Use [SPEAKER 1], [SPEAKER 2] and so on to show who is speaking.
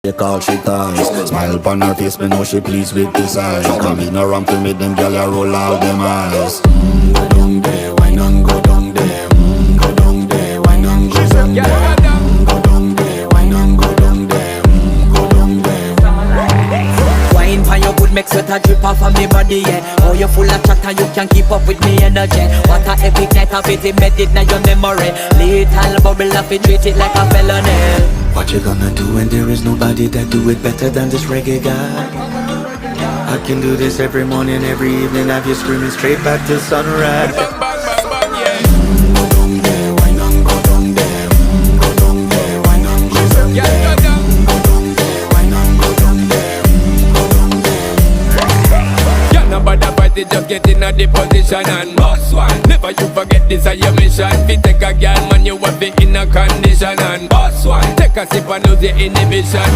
[SPEAKER 1] They call she ties. Smile upon her face, me know she pleased with this eyes. Come in around to me, them gyal a roll out them eyes. Go down there, why not go down there? Go down there, why not go down there? Go down there, why not go down there? Go down there.
[SPEAKER 2] Wine for your good, make sweat a drip off of me body, yeah. Oh, you full of chatter, you can keep up with me energy. What a epic night of it, embedded in your memory. Little bubble up, it treat it like a felony.
[SPEAKER 3] What you gonna do when there is nobody that do it better than this reggae guy? I can do this every morning, every evening, have you screaming straight back to sunrise.
[SPEAKER 1] Go down there, why not go down there? Go down there, why not go down there? Go down there, why not go down there? Go down there.
[SPEAKER 4] Yeah, nobody fight it, just get in a the position and boss one. Never you forget this is your mission. Fi take a girl, man, you have it in a condition and boss one. Take a sip and lose the inhibition.